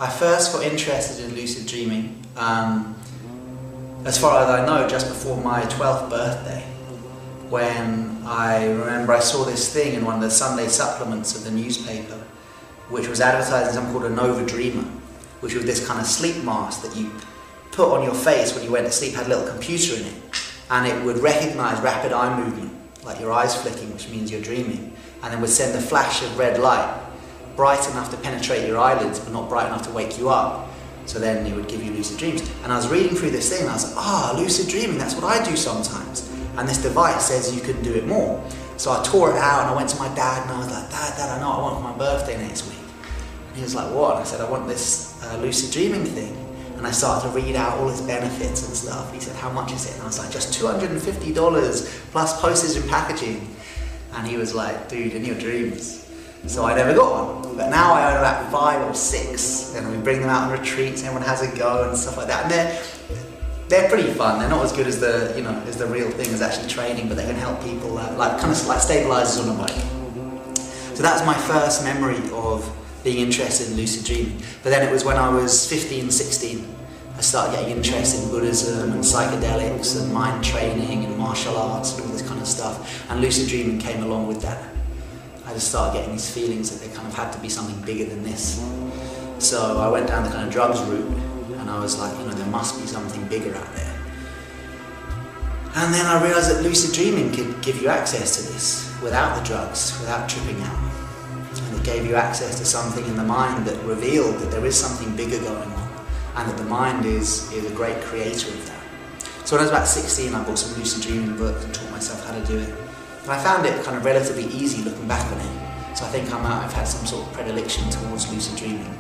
I first got interested in lucid dreaming, as far as I know, just before my 12th birthday, when I remember I saw this thing in one of the Sunday supplements of the newspaper, which was advertising something called a Nova Dreamer, which was this kind of sleep mask that you put on your face when you went to sleep, had a little computer in it, and it would recognise rapid eye movement, like your eyes flicking, which means you're dreaming, and then would send a flash of red light, bright enough to penetrate your eyelids, but not bright enough to wake you up. So then it would give you lucid dreams. And I was reading through this thing and I was like, lucid dreaming, that's what I do sometimes. And this device says you can do it more. So I tore it out and I went to my dad and I was like, Dad, I know I want it for my birthday next week. And he was like, what? And I said, I want this lucid dreaming thing. And I started to read out all its benefits and stuff. He said, how much is it? And I was like, just $250 plus postage and packaging. And he was like, dude, in your dreams. So I never got one, but now I own about 5 or 6, and we bring them out on retreats, and everyone has a go and stuff like that. And they're pretty fun. They're not as good as the real thing as actually training, but they can help people like stabilizers on a bike. So that was my first memory of being interested in lucid dreaming. But then it was when I was 15, 16, I started getting interested in Buddhism and psychedelics and mind training and martial arts and all this kind of stuff. And lucid dreaming came along with that. I just started getting these feelings that there kind of had to be something bigger than this. So I went down the kind of drugs route and I was like, there must be something bigger out there. And then I realised that lucid dreaming could give you access to this without the drugs, without tripping out. And it gave you access to something in the mind that revealed that there is something bigger going on and that the mind is a great creator of that. So when I was about 16, I bought some lucid dreaming books and taught myself how to do it. And I found it kind of relatively easy looking back on it. So I think I've had some sort of predilection towards lucid dreaming.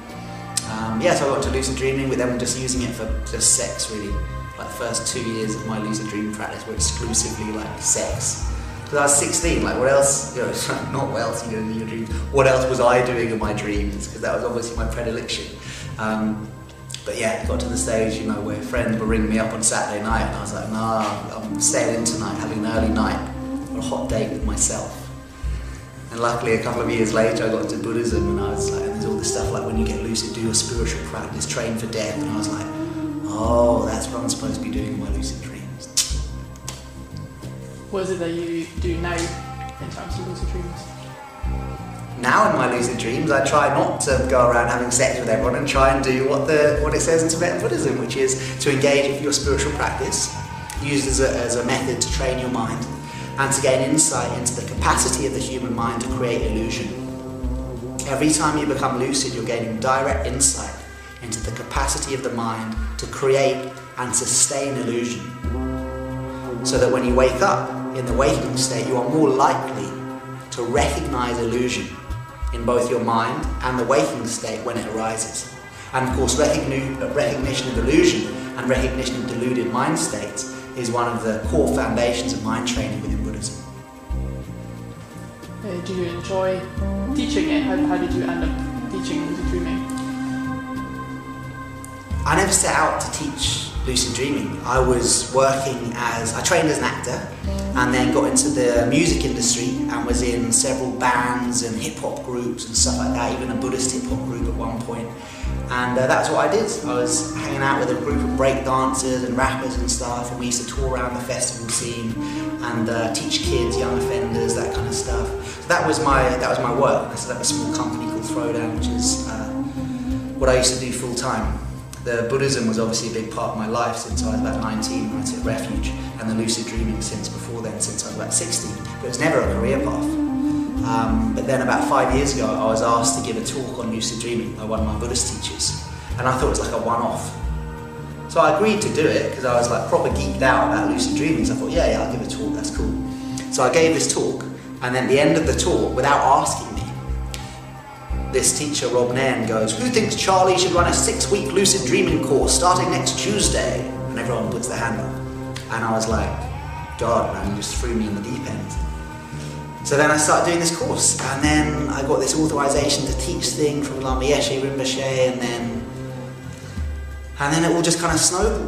So I got into lucid dreaming, with them just using it for just sex really. Like the first 2 years of my lucid dreaming practice were exclusively like sex. Because I was 16, like what else, not what else you do in your dreams, what else was I doing in my dreams? Because that was obviously my predilection. But yeah, it got to the stage, where friends were ringing me up on Saturday night and I was like, nah, I'm staying in tonight, having an early night. A hot date with myself. And luckily a couple of years later I got into Buddhism and I was like, and there's all this stuff like when you get lucid, do your spiritual practice, train for death, and I was like, oh, that's what I'm supposed to be doing in my lucid dreams. What is it that you do now in terms of lucid dreams? Now in my lucid dreams I try not to go around having sex with everyone and try and do what it says in Tibetan Buddhism, which is to engage with your spiritual practice, used as a method to train your mind, and to gain insight into the capacity of the human mind to create illusion. Every time you become lucid, you're gaining direct insight into the capacity of the mind to create and sustain illusion. So that when you wake up in the waking state, you are more likely to recognize illusion in both your mind and the waking state when it arises. And of course, recognition of illusion and recognition of deluded mind states is one of the core foundations of mind training within Buddhism. Do you enjoy teaching it? How did you end up teaching lucid dreaming? I never set out to teach lucid dreaming. I trained as an actor and then got into the music industry and was in several bands and hip-hop groups and stuff like that, even a Buddhist hip-hop group at one point. And that's what I did. I was hanging out with a group of break dancers and rappers and stuff, and we used to tour around the festival scene and teach kids, young offenders, that kind of stuff. So that was my work. I set up a small company called Throwdown, which is what I used to do full time. The Buddhism was obviously a big part of my life since I was about 19 when I took refuge, and the lucid dreaming since before then, since I was about 16. But it was never a career path. But then about 5 years ago I was asked to give a talk on lucid dreaming by one of my Buddhist teachers, and I thought it was like a one-off. So I agreed to do it because I was like proper geeked out about lucid dreaming, so I thought yeah, I'll give a talk, that's cool. So I gave this talk, and then at the end of the talk, without asking me, this teacher, Rob Nairn, goes, who thinks Charlie should run a 6-week lucid dreaming course starting next Tuesday? And everyone puts their hand up. And I was like, God man, you just threw me in the deep end. So then I started doing this course, and then I got this authorization to teach thing from Lama Yeshe Rinpoche, and then it all just kind of snowballed.